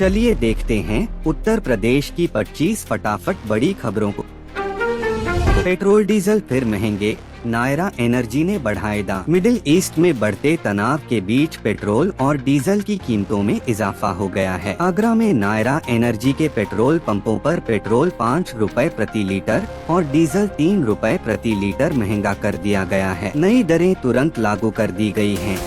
चलिए देखते हैं उत्तर प्रदेश की 25 फटाफट बड़ी खबरों को। पेट्रोल डीजल फिर महंगे, नायरा एनर्जी ने बढ़ाए दाम। मिडिल ईस्ट में बढ़ते तनाव के बीच पेट्रोल और डीजल की कीमतों में इजाफा हो गया है। आगरा में नायरा एनर्जी के पेट्रोल पंपों पर पेट्रोल 5 रुपए प्रति लीटर और डीजल 3 रुपए प्रति लीटर महंगा कर दिया गया है। नई दरें तुरंत लागू कर दी गई हैं,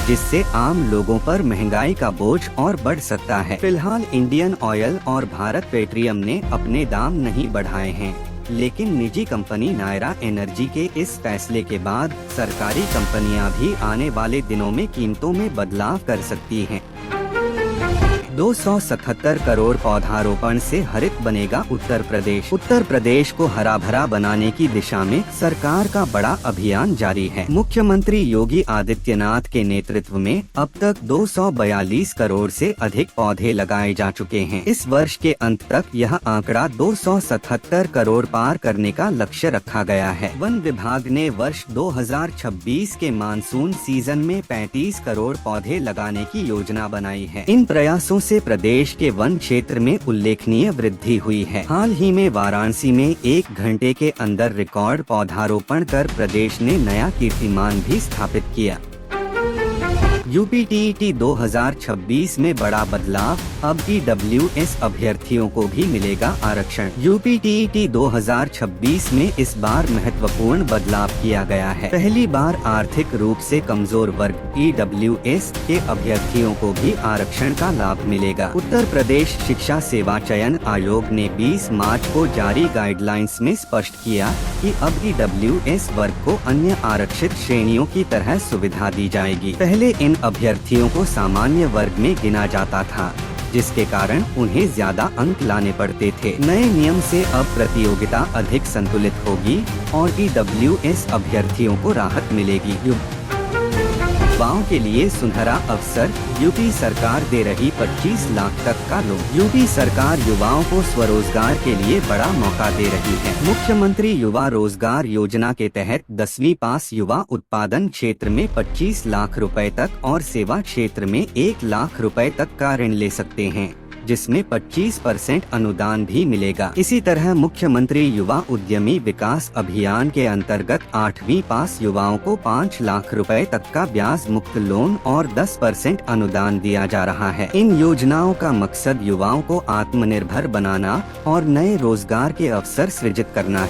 जिससे आम लोगों पर महंगाई का बोझ और बढ़ सकता है। फिलहाल इंडियन ऑयल और भारत पेट्रोलियम ने अपने दाम नहीं बढ़ाए हैं, लेकिन निजी कंपनी नायरा एनर्जी के इस फैसले के बाद सरकारी कंपनियां भी आने वाले दिनों में कीमतों में बदलाव कर सकती हैं। 277 करोड़ पौधारोपण से हरित बनेगा उत्तर प्रदेश। उत्तर प्रदेश को हरा भरा बनाने की दिशा में सरकार का बड़ा अभियान जारी है। मुख्यमंत्री योगी आदित्यनाथ के नेतृत्व में अब तक 242 करोड़ से अधिक पौधे लगाए जा चुके हैं। इस वर्ष के अंत तक यह आंकड़ा 277 करोड़ पार करने का लक्ष्य रखा गया है। वन विभाग ने वर्ष 2026 के मानसून सीजन में 35 करोड़ पौधे लगाने की योजना बनाई है। इन प्रयासों से प्रदेश के वन क्षेत्र में उल्लेखनीय वृद्धि हुई है। हाल ही में वाराणसी में 1 घंटे के अंदर रिकॉर्ड पौधारोपण कर प्रदेश ने नया कीर्तिमान भी स्थापित किया। यूपीटीईटी 2026 में बड़ा बदलाव, अब ईडब्ल्यूएस अभ्यर्थियों को भी मिलेगा आरक्षण। यूपीटीईटी 2026 में इस बार महत्वपूर्ण बदलाव किया गया है। पहली बार आर्थिक रूप से कमजोर वर्ग ईडब्ल्यूएस के अभ्यर्थियों को भी आरक्षण का लाभ मिलेगा। उत्तर प्रदेश शिक्षा सेवा चयन आयोग ने 20 मार्च को जारी गाइडलाइंस में स्पष्ट किया कि अब ईडब्ल्यूएस वर्ग को अन्य आरक्षित श्रेणियों की तरह सुविधा दी जाएगी। पहले इन अभ्यर्थियों को सामान्य वर्ग में गिना जाता था, जिसके कारण उन्हें ज्यादा अंक लाने पड़ते थे। नए नियम से अब प्रतियोगिता अधिक संतुलित होगी और ईडब्ल्यूएस अभ्यर्थियों को राहत मिलेगी। युवाओं के लिए सुनहरा अवसर, यूपी सरकार दे रही 25 लाख तक का लोन। यूपी सरकार युवाओं को स्वरोजगार के लिए बड़ा मौका दे रही है। मुख्यमंत्री युवा रोजगार योजना के तहत 10वीं पास युवा उत्पादन क्षेत्र में 25 लाख रुपए तक और सेवा क्षेत्र में 1 लाख रुपए तक का ऋण ले सकते हैं, जिसमें 25% अनुदान भी मिलेगा। इसी तरह मुख्यमंत्री युवा उद्यमी विकास अभियान के अंतर्गत 8वीं पास युवाओं को 5 लाख रुपए तक का ब्याज मुक्त लोन और 10% अनुदान दिया जा रहा है। इन योजनाओं का मकसद युवाओं को आत्मनिर्भर बनाना और नए रोजगार के अवसर सृजित करना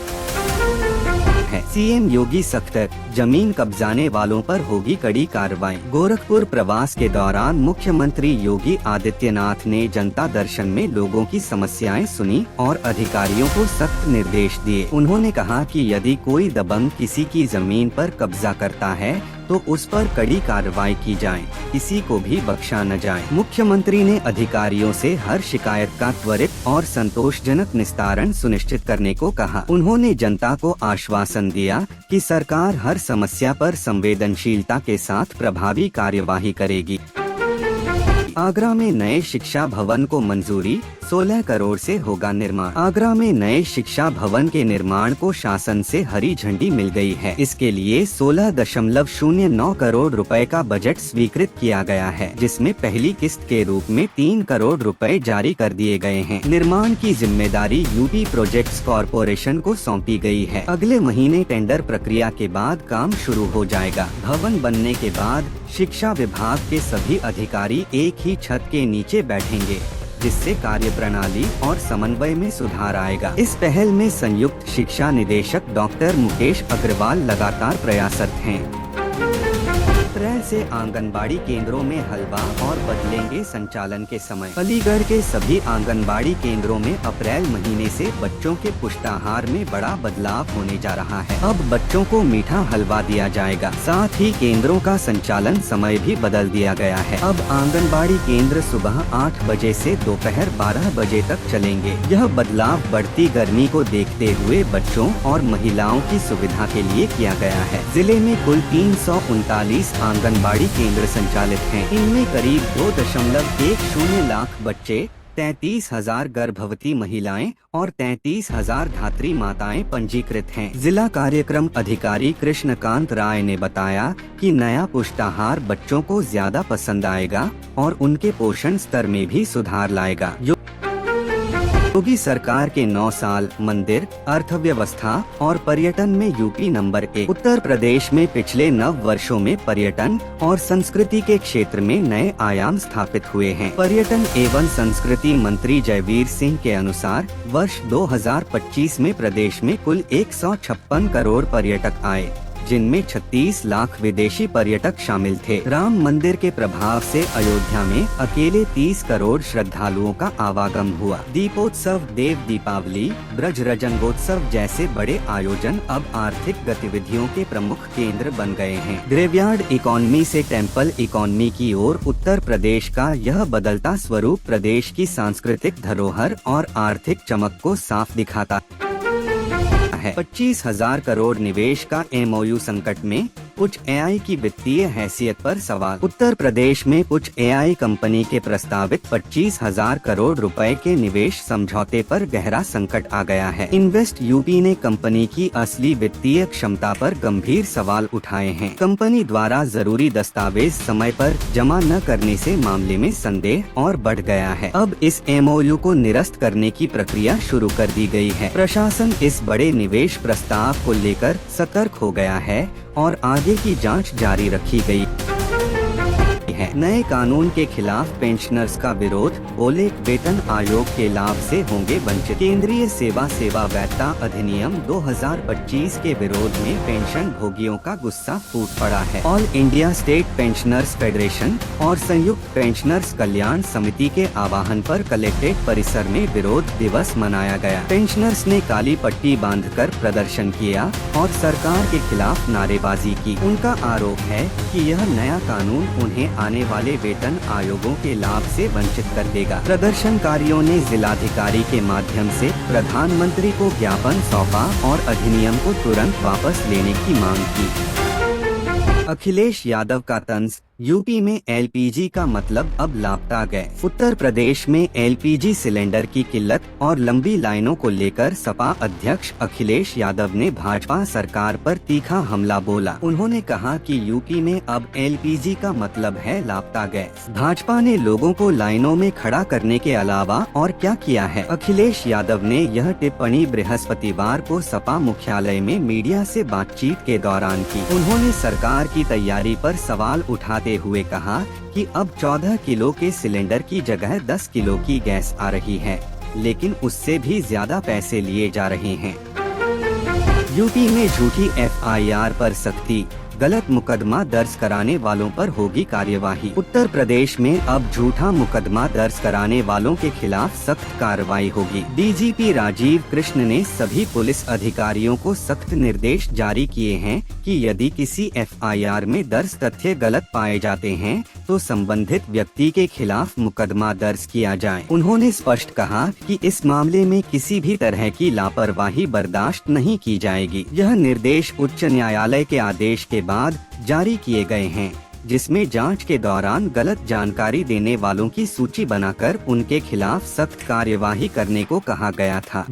है। सीएम योगी सख्त, जमीन कब्जाने वालों पर होगी कड़ी कार्रवाई। गोरखपुर प्रवास के दौरान मुख्यमंत्री योगी आदित्यनाथ ने जनता दर्शन में लोगों की समस्याएं सुनी और अधिकारियों को सख्त निर्देश दिए। उन्होंने कहा कि यदि कोई दबंग किसी की जमीन पर कब्जा करता है तो उस पर कड़ी कार्रवाई की जाए, किसी को भी बख्शा न जाए। मुख्यमंत्री ने अधिकारियों से हर शिकायत का त्वरित और संतोषजनक निस्तारण सुनिश्चित करने को कहा। उन्होंने जनता को आश्वासन दिया कि सरकार हर समस्या पर संवेदनशीलता के साथ प्रभावी कार्यवाही करेगी। आगरा में नए शिक्षा भवन को मंजूरी, 16 करोड़ से होगा निर्माण। आगरा में नए शिक्षा भवन के निर्माण को शासन से हरी झंडी मिल गई है। इसके लिए 16.09 करोड़ रुपए का बजट स्वीकृत किया गया है, जिसमें पहली किस्त के रूप में 3 करोड़ रुपए जारी कर दिए गए हैं। निर्माण की जिम्मेदारी यूपी प्रोजेक्ट्स कॉरपोरेशन को सौंपी गई है। अगले महीने टेंडर प्रक्रिया के बाद काम शुरू हो जाएगा। भवन बनने के बाद शिक्षा विभाग के सभी अधिकारी एक ही छत के नीचे बैठेंगे, जिससे कार्य प्रणाली और समन्वय में सुधार आएगा। इस पहल में संयुक्त शिक्षा निदेशक डॉक्टर मुकेश अग्रवाल लगातार प्रयासरत हैं। अप्रैल से आंगनबाड़ी केंद्रों में हलवा और बदलेंगे संचालन के समय। अलीगढ़ के सभी आंगनबाड़ी केंद्रों में अप्रैल महीने से बच्चों के पुष्टाहार में बड़ा बदलाव होने जा रहा है। अब बच्चों को मीठा हलवा दिया जाएगा। साथ ही केंद्रों का संचालन समय भी बदल दिया गया है। अब आंगनबाड़ी केंद्र सुबह 8 बजे से दोपहर 12 बजे तक चलेंगे। यह बदलाव बढ़ती गर्मी को देखते हुए बच्चों और महिलाओं की सुविधा के लिए किया गया है। जिले में कुल 339 आंगनबाड़ी केंद्र संचालित हैं। इनमें करीब 2.10 लाख बच्चे 33,000 गर्भवती महिलाएं और 33,000 धात्री माताएं पंजीकृत हैं। जिला कार्यक्रम अधिकारी कृष्णकांत राय ने बताया कि नया पुष्टाहार बच्चों को ज्यादा पसंद आएगा और उनके पोषण स्तर में भी सुधार लाएगा। योगी सरकार के 9 साल मंदिर, अर्थव्यवस्था और पर्यटन में यूपी नंबर 1। उत्तर प्रदेश में पिछले 9 वर्षों में पर्यटन और संस्कृति के क्षेत्र में नए आयाम स्थापित हुए हैं। पर्यटन एवं संस्कृति मंत्री जयवीर सिंह के अनुसार वर्ष 2025 में प्रदेश में कुल 156 करोड़ पर्यटक आए, जिनमें 36 लाख विदेशी पर्यटक शामिल थे। राम मंदिर के प्रभाव से अयोध्या में अकेले 30 करोड़ श्रद्धालुओं का आवागमन हुआ। दीपोत्सव, देव दीपावली, ब्रज रजंगोत्सव जैसे बड़े आयोजन अब आर्थिक गतिविधियों के प्रमुख केंद्र बन गए हैं। ग्रेवयार्ड इकोनॉमी से टेम्पल इकोनॉमी की ओर उत्तर प्रदेश का यह बदलता स्वरूप प्रदेश की सांस्कृतिक धरोहर और आर्थिक चमक को साफ दिखाता है। 25,000 करोड़ निवेश का MOU संकट में कुछ AI की वित्तीय हैसियत पर सवाल। उत्तर प्रदेश में कुछ AI कंपनी के प्रस्तावित 25,000 करोड़ रुपए के निवेश समझौते पर गहरा संकट आ गया है। इन्वेस्ट यूपी ने कंपनी की असली वित्तीय क्षमता पर गंभीर सवाल उठाए हैं। कंपनी द्वारा जरूरी दस्तावेज समय पर जमा न करने से मामले में संदेह और बढ़ गया है। अब इस MOU को निरस्त करने की प्रक्रिया शुरू कर दी गई है। प्रशासन इस बड़े निवेश प्रस्ताव को लेकर सतर्क हो गया है और आगे की जांच जारी रखी गई है। नए कानून के खिलाफ पेंशनर्स का विरोध, बोले वेतन आयोग के लाभ से होंगे वंचित। केंद्रीय सेवा वैधता अधिनियम 2025 के विरोध में पेंशन भोगियों का गुस्सा फूट पड़ा है। All India state pensioners federation और संयुक्त पेंशनर्स कल्याण समिति के आह्वान पर कलेक्ट्रेट परिसर में विरोध दिवस मनाया गया। पेंशनर्स ने काली पट्टी बांधकर प्रदर्शन किया और सरकार के खिलाफ नारेबाजी की। उनका आरोप है कि यह नया कानून उन्हें आने वाले वेतन आयोगों के लाभ से वंचित कर देगा। प्रदर्शनकारियों ने जिलाधिकारी के माध्यम से प्रधानमंत्री को ज्ञापन सौंपा और अधिनियम को तुरंत वापस लेने की मांग की। अखिलेश यादव का तंज, यूपी में LPG का मतलब अब लापता गए। उत्तर प्रदेश में LPG सिलेंडर की किल्लत और लंबी लाइनों को लेकर सपा अध्यक्ष अखिलेश यादव ने भाजपा सरकार पर तीखा हमला बोला। उन्होंने कहा कि यूपी में अब LPG का मतलब है लापता गैस। भाजपा ने लोगों को लाइनों में खड़ा करने के अलावा और क्या किया है? अखिलेश यादव ने यह टिप्पणी बृहस्पतिवार को सपा मुख्यालय में मीडिया से बातचीत के दौरान की। उन्होंने सरकार की तैयारी पर सवाल उठाते हुए कहा कि अब 14 किलो के सिलेंडर की जगह 10 किलो की गैस आ रही है, लेकिन उससे भी ज्यादा पैसे लिए जा रहे हैं। यूपी में झूठी FIR पर सख्ती, गलत मुकदमा दर्ज कराने वालों पर होगी कार्यवाही। उत्तर प्रदेश में अब झूठा मुकदमा दर्ज कराने वालों के खिलाफ सख्त कार्रवाई होगी। DGP राजीव कृष्ण ने सभी पुलिस अधिकारियों को सख्त निर्देश जारी किए हैं कि यदि किसी FIR में दर्ज तथ्य गलत पाए जाते हैं तो संबंधित व्यक्ति के खिलाफ मुकदमा दर्ज किया जाए। उन्होंने स्पष्ट कहा कि इस मामले में किसी भी तरह की लापरवाही बर्दाश्त नहीं की जाएगी। यह निर्देश उच्च न्यायालय के आदेश के बाद जारी किए गए हैं, जिसमें जांच के दौरान गलत जानकारी देने वालों की सूची बनाकर उनके खिलाफ सख्त कार्यवाही करने को कहा गया था।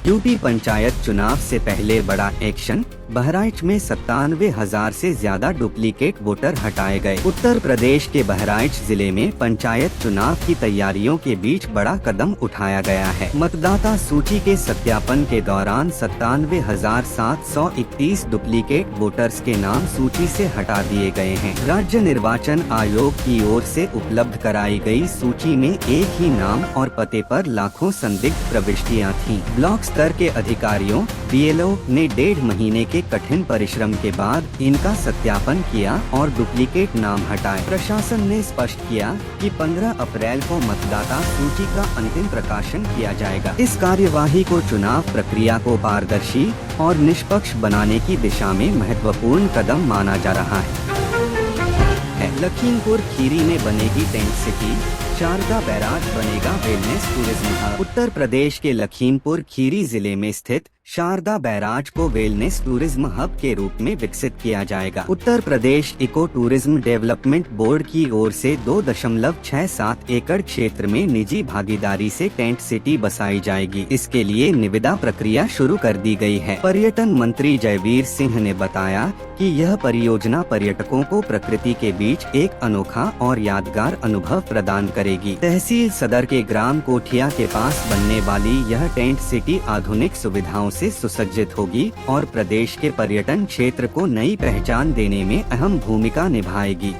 यूपी पंचायत चुनाव से पहले बड़ा एक्शन, बहराइच में 97,000 से ज्यादा डुप्लीकेट वोटर हटाए गए। उत्तर प्रदेश के बहराइच जिले में पंचायत चुनाव की तैयारियों के बीच बड़ा कदम उठाया गया है। मतदाता सूची के सत्यापन के दौरान 97,731 डुप्लीकेट वोटर्स के नाम सूची से हटा दिए गए हैं। राज्य निर्वाचन आयोग की ओर से उपलब्ध कराई गई सूची में एक ही नाम और पते पर लाखों संदिग्ध प्रविष्टियां थीं। ब्लॉक स्तर के अधिकारियों BLO ने 1.5 महीने के कठिन परिश्रम के बाद इनका सत्यापन किया और डुप्लीकेट नाम हटाए। प्रशासन ने स्पष्ट किया कि 15 अप्रैल को मतदाता सूची का अंतिम प्रकाशन किया जाएगा। इस कार्यवाही को चुनाव प्रक्रिया को पारदर्शी और निष्पक्ष बनाने की दिशा में महत्वपूर्ण कदम माना जा रहा है। लखीमपुर खीरी में बनेगी टेंट सिटी, शारदा बैराज बनेगा wellness tourism hub. Uttar Pradesh के लखीमपुर खीरी जिले में स्थित शारदा बैराज को वेलनेस टूरिज्म हब के रूप में विकसित किया जाएगा। Uttar Pradesh eco tourism development board की ओर से 2.67 एकड़ क्षेत्र में निजी भागीदारी से टेंट सिटी बसाई जाएगी। इसके लिए निविदा प्रक्रिया शुरू कर दी गई है। पर्यटन मंत्री जयवीर सिंह ने बताया कि यह परियोजना पर्यटकों को प्रकृति के बीच एक अनोखा और यादगार अनुभव प्रदान करेगी। तहसील सदर के ग्राम कोठिया के पास बनने वाली यह टेंट सिटी आधुनिक सुविधाओं से सुसज्जित होगी और प्रदेश के पर्यटन क्षेत्र को नई पहचान देने में अहम भूमिका निभाएगी।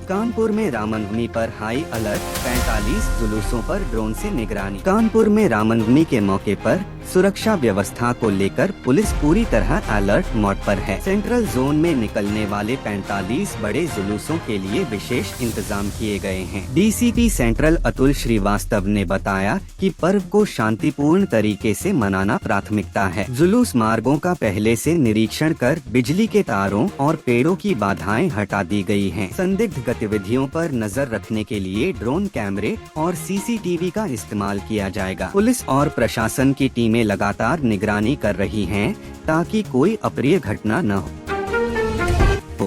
कानपुर में रामनवमी पर हाई अलर्ट, 45 जुलूसों पर ड्रोन से निगरानी। कानपुर में रामनवमी के मौके पर सुरक्षा व्यवस्था को लेकर पुलिस पूरी तरह अलर्ट मोड पर है। सेंट्रल जोन में निकलने वाले 45 बड़े जुलूसों के लिए विशेष इंतजाम किए गए हैं। डीसीपी सेंट्रल अतुल श्रीवास्तव ने बताया कि पर्व को शांतिपूर्ण तरीके से मनाना प्राथमिकता है। जुलूस मार्गों का पहले से निरीक्षण कर बिजली के तारों और पेड़ों की बाधाएं हटा दी गई हैं। संदिग्ध गतिविधियों पर नजर रखने के लिए ड्रोन कैमरे और सीसीटीवी का इस्तेमाल किया जाएगा। पुलिस और प्रशासन की टीमें लगातार निगरानी कर रही हैं ताकि कोई अप्रिय घटना न हो।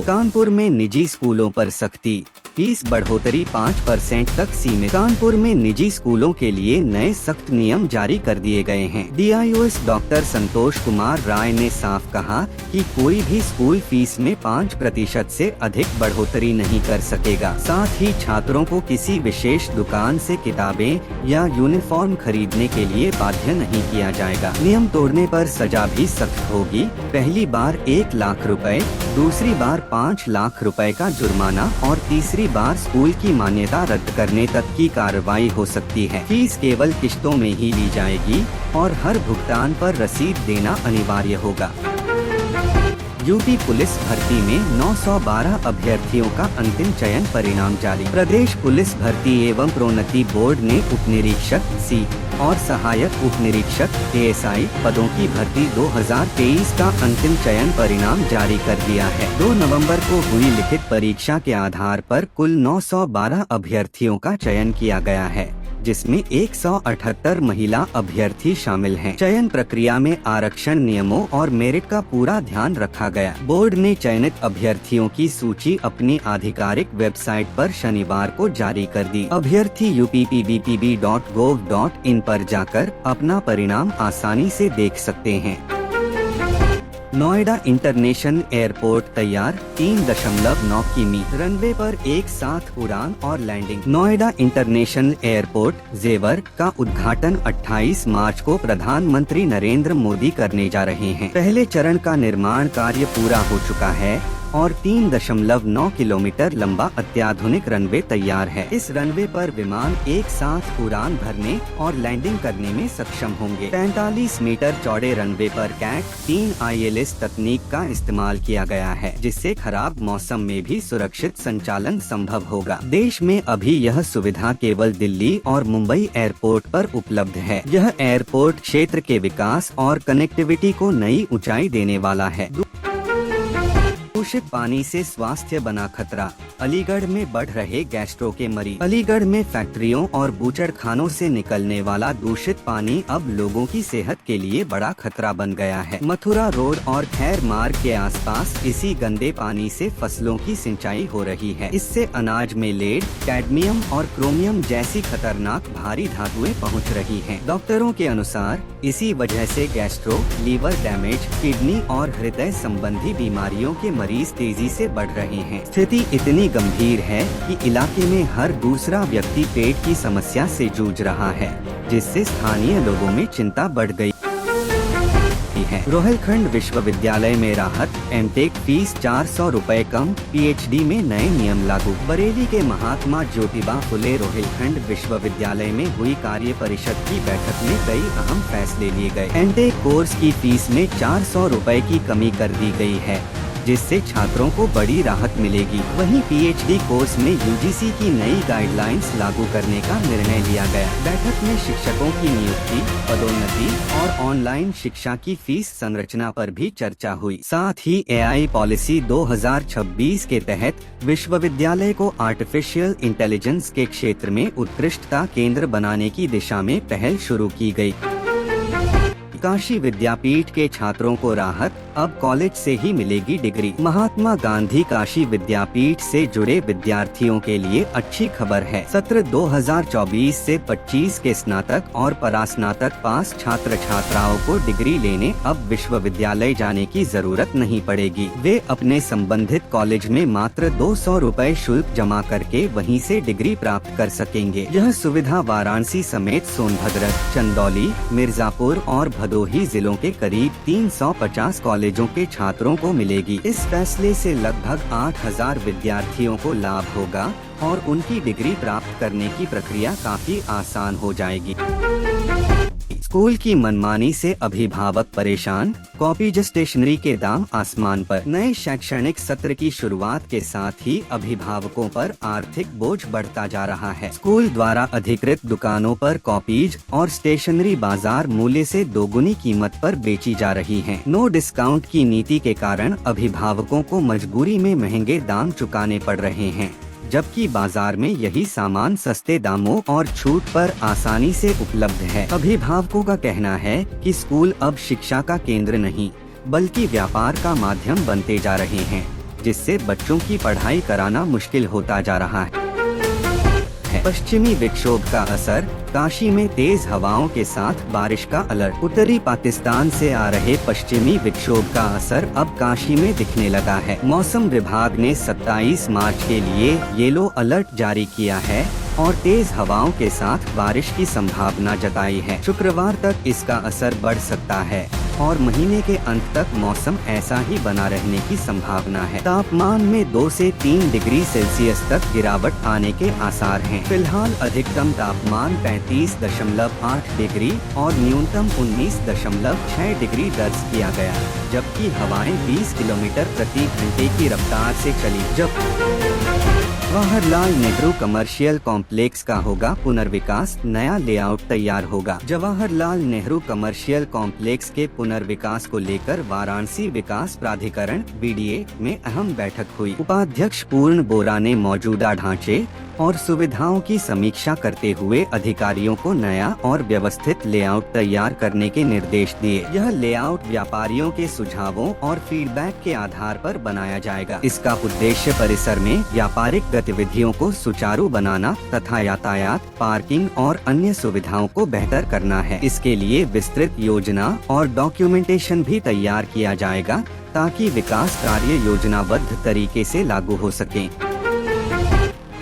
कानपुर में निजी स्कूलों पर सख्ती, फीस बढ़ोतरी 5% तक सीमित। कानपुर में निजी स्कूलों के लिए नए सख्त नियम जारी कर दिए गए हैं। DIOS डॉक्टर संतोष कुमार राय ने साफ कहा कि कोई भी स्कूल फीस में 5% से अधिक बढ़ोतरी नहीं कर सकेगा। साथ ही छात्रों को किसी विशेष दुकान से किताबें या यूनिफॉर्म खरीदने के लिए बाध्य नहीं किया जाएगा। नियम तोड़ने पर सजा भी सख्त होगी। पहली बार 1 लाख रुपए, दूसरी बार 5 लाख रुपए का जुर्माना और तीसरी बार स्कूल की मान्यता रद्द करने तक की कार्रवाई हो सकती है। फीस केवल किश्तों में ही ली जाएगी और हर भुगतान पर रसीद देना अनिवार्य होगा। यूपी पुलिस भर्ती में 912 अभ्यर्थियों का अंतिम चयन परिणाम जारी। प्रदेश पुलिस भर्ती एवं प्रोन्नति बोर्ड ने उप निरीक्षक सी और सहायक उप निरीक्षक ASI पदों की भर्ती 2023 का अंतिम चयन परिणाम जारी कर दिया है। 2 नवंबर को हुई लिखित परीक्षा के आधार पर कुल 912 अभ्यर्थियों का चयन किया गया है, जिसमें 178 महिला अभ्यर्थी शामिल हैं। चयन प्रक्रिया में आरक्षण नियमों और मेरिट का पूरा ध्यान रखा गया। बोर्ड ने चयनित अभ्यर्थियों की सूची अपनी आधिकारिक वेबसाइट पर शनिवार को जारी कर दी। अभ्यर्थी uppbpb.gov.in पर जाकर अपना परिणाम आसानी से देख सकते हैं। नोएडा इंटरनेशनल एयरपोर्ट तैयार, 3.9 किमी रनवे पर एक साथ उड़ान और लैंडिंग। नोएडा इंटरनेशनल एयरपोर्ट जेवर का उद्घाटन 28 मार्च को प्रधानमंत्री नरेंद्र मोदी करने जा रहे हैं। पहले चरण का निर्माण कार्य पूरा हो चुका है और 3.9 किलोमीटर लंबा अत्याधुनिक रनवे तैयार है। इस रनवे पर विमान एक साथ उड़ान भरने और लैंडिंग करने में सक्षम होंगे। 45 मीटर चौड़े रनवे पर कैट 3 ILS तकनीक का इस्तेमाल किया गया है, जिससे खराब मौसम में भी सुरक्षित संचालन संभव होगा। देश में अभी यह सुविधा केवल दिल्ली और मुंबई एयरपोर्ट पर उपलब्ध है। यह एयरपोर्ट क्षेत्र के विकास और कनेक्टिविटी को नई ऊंचाई देने वाला है। दूषित पानी से स्वास्थ्य बना खतरा, अलीगढ़ में बढ़ रहे गैस्ट्रो के मरीज। अलीगढ़ में फैक्ट्रियों और बूचड़खानों से निकलने वाला दूषित पानी अब लोगों की सेहत के लिए बड़ा खतरा बन गया है। मथुरा रोड और खैर मार्ग के आसपास इसी गंदे पानी से फसलों की सिंचाई हो रही है। इससे अनाज में लेड, कैडमियम और क्रोमियम जैसी खतरनाक भारी धातुएं पहुंच रही हैं। डॉक्टरों के अनुसार इसी वजह से गैस्ट्रो, लीवर डैमेज, किडनी और हृदय संबंधी बीमारियों के मरीज तेजी से बढ़ रहे हैं। स्थिति इतनी गंभीर है कि इलाके में हर दूसरा व्यक्ति पेट की समस्या से जूझ रहा है, जिससे स्थानीय लोगों में चिंता बढ़ गई है। रोहिलखंड विश्वविद्यालय में राहत, एमटेक फीस 400 रुपए कम, PhD में नए नियम लागू। बरेली के महात्मा ज्योतिबा फुले रोहिलखंड विश्वविद्यालय में हुई कार्य परिषद की बैठक में कई अहम फैसले लिए गए। एमटेक कोर्स की फीस में 400 रुपए की कमी कर दी गई है, जिससे छात्रों को बड़ी राहत मिलेगी। वहीं PhD कोर्स में UGC की नई गाइडलाइंस लागू करने का निर्णय लिया गया। बैठक में शिक्षकों की नियुक्ति, पदोन्नति और ऑनलाइन शिक्षा की फीस संरचना पर भी चर्चा हुई। साथ ही AI पॉलिसी 2026 के तहत विश्वविद्यालय को आर्टिफिशियल इंटेलिजेंस के क्षेत्र में उत्कृष्टता केंद्र बनाने की दिशा में पहल शुरू की गई। काशी विद्यापीठ के छात्रों को राहत, अब कॉलेज से ही मिलेगी डिग्री। महात्मा गांधी काशी विद्यापीठ से जुड़े विद्यार्थियों के लिए अच्छी खबर है। सत्र 2024 से 25 के स्नातक और परास्नातक पास छात्र छात्राओं को डिग्री लेने अब विश्वविद्यालय जाने की जरूरत नहीं पड़ेगी। वे अपने संबंधित कॉलेज में मात्र 200 रुपए शुल्क जमा करके वहीं से डिग्री प्राप्त कर सकेंगे। यह सुविधा वाराणसी समेत सोनभद्र, चंदौली, मिर्जापुर और भदोही जिलों के करीब 350 कॉलेजों के छात्रों को मिलेगी। इस फैसले से लगभग 8000 विद्यार्थियों को लाभ होगा और उनकी डिग्री प्राप्त करने की प्रक्रिया काफी आसान हो जाएगी। स्कूल की मनमानी से अभिभावक परेशान, कॉपी स्टेशनरी के दाम आसमान पर। नए शैक्षणिक सत्र की शुरुआत के साथ ही अभिभावकों पर आर्थिक बोझ बढ़ता जा रहा है। स्कूल द्वारा अधिकृत दुकानों पर कॉपीज और स्टेशनरी बाजार मूल्य से दोगुनी कीमत पर बेची जा रही हैं। नो डिस्काउंट की नीति के कारण अभिभावकों को मजबूरी में महंगे दाम चुकाने पड़ रहे हैं, जबकि बाजार में यही सामान सस्ते दामों और छूट पर आसानी से उपलब्ध है। अभिभावकों का कहना है कि स्कूल अब शिक्षा का केंद्र नहीं बल्कि व्यापार का माध्यम बनते जा रहे हैं, जिससे बच्चों की पढ़ाई कराना मुश्किल होता जा रहा है। पश्चिमी विक्षोभ का असर, काशी में तेज हवाओं के साथ बारिश का अलर्ट। उत्तरी पाकिस्तान से आ रहे पश्चिमी विक्षोभ का असर अब काशी में दिखने लगा है। मौसम विभाग ने 27 मार्च के लिए येलो अलर्ट जारी किया है और तेज हवाओं के साथ बारिश की संभावना जताई है। शुक्रवार तक इसका असर बढ़ सकता है और महीने के अंत तक मौसम ऐसा ही बना रहने की संभावना है। तापमान में 2 से 3 डिग्री सेल्सियस तक गिरावट आने के आसार हैं। फिलहाल अधिकतम तापमान 35.8 डिग्री और न्यूनतम 19.6 डिग्री दर्ज किया गया, जबकि हवाएं 20 किलोमीटर प्रति घंटे की रफ्तार से चली। जवाहरलाल नेहरू कमर्शियल कॉम्प्लेक्स का होगा पुनर्विकास, नया लेआउट तैयार होगा। जवाहरलाल नेहरू कमर्शियल कॉम्प्लेक्स के पुनर्विकास को लेकर वाराणसी विकास प्राधिकरण (BDA) में अहम बैठक हुई। उपाध्यक्ष पूर्ण बोरा ने मौजूदा ढांचे और सुविधाओं की समीक्षा करते हुए अधिकारियों को नया और व्यवस्थित लेआउट तैयार करने के निर्देश दिए। यह लेआउट व्यापारियों के सुझावों और फीडबैक के आधार पर बनाया जाएगा। इसका उद्देश्य परिसर में व्यापारिक गतिविधियों को सुचारू बनाना तथा यातायात, पार्किंग और अन्य सुविधाओं को बेहतर करना है। इसके लिए विस्तृत योजना और डॉक्यूमेंटेशन भी तैयार किया जाएगा ताकि विकास कार्य योजनाबद्ध तरीके से लागू हो सके।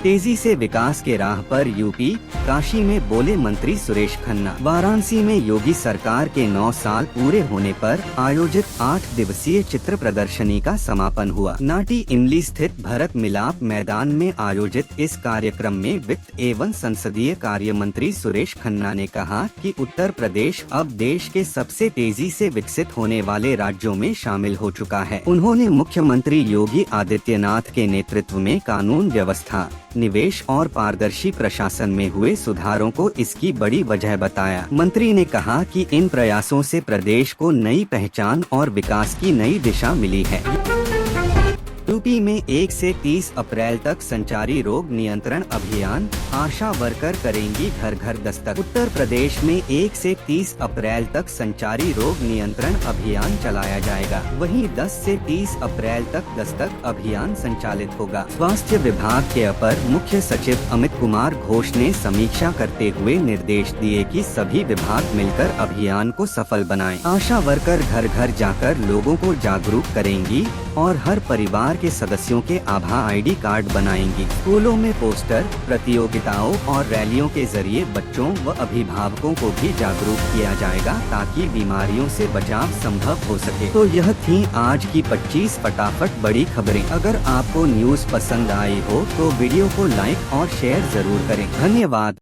तेजी से विकास के राह पर यूपी, काशी में बोले मंत्री सुरेश खन्ना। वाराणसी में योगी सरकार के 9 साल पूरे होने पर आयोजित 8 दिवसीय चित्र प्रदर्शनी का समापन हुआ। नाटी इमली स्थित भरत मिलाप मैदान में आयोजित इस कार्यक्रम में वित्त एवं संसदीय कार्य मंत्री सुरेश खन्ना ने कहा कि उत्तर प्रदेश अब देश के सबसे तेजी से विकसित होने वाले राज्यों में शामिल हो चुका है। उन्होंने मुख्यमंत्री योगी आदित्यनाथ के नेतृत्व में कानून व्यवस्था, निवेश और पारदर्शी प्रशासन में हुए सुधारों को इसकी बड़ी वजह बताया। मंत्री ने कहा कि इन प्रयासों से प्रदेश को नई पहचान और विकास की नई दिशा मिली है। यूपी में 1 से 30 अप्रैल तक संचारी रोग नियंत्रण अभियान, आशा वर्कर करेंगी घर घर दस्तक। उत्तर प्रदेश में 1 से 30 अप्रैल तक संचारी रोग नियंत्रण अभियान चलाया जाएगा। वहीं 10 से 30 अप्रैल तक दस्तक अभियान संचालित होगा। स्वास्थ्य विभाग के अपर मुख्य सचिव अमित कुमार घोष ने समीक्षा करते हुए निर्देश दिए कि सभी विभाग मिलकर अभियान को सफल बनाएं। आशा वर्कर घर घर जाकर लोगों को जागरूक करेंगी और हर परिवार के सदस्यों के आभा ID कार्ड बनाएंगी। स्कूलों में पोस्टर, प्रतियोगिताओं और रैलियों के जरिए बच्चों व अभिभावकों को भी जागरूक किया जाएगा ताकि बीमारियों से बचाव संभव हो सके। तो यह थी आज की 25 फटाफट बड़ी खबरें। अगर आपको न्यूज़ पसंद आई हो तो वीडियो को लाइक और शेयर जरूर करें। धन्यवाद।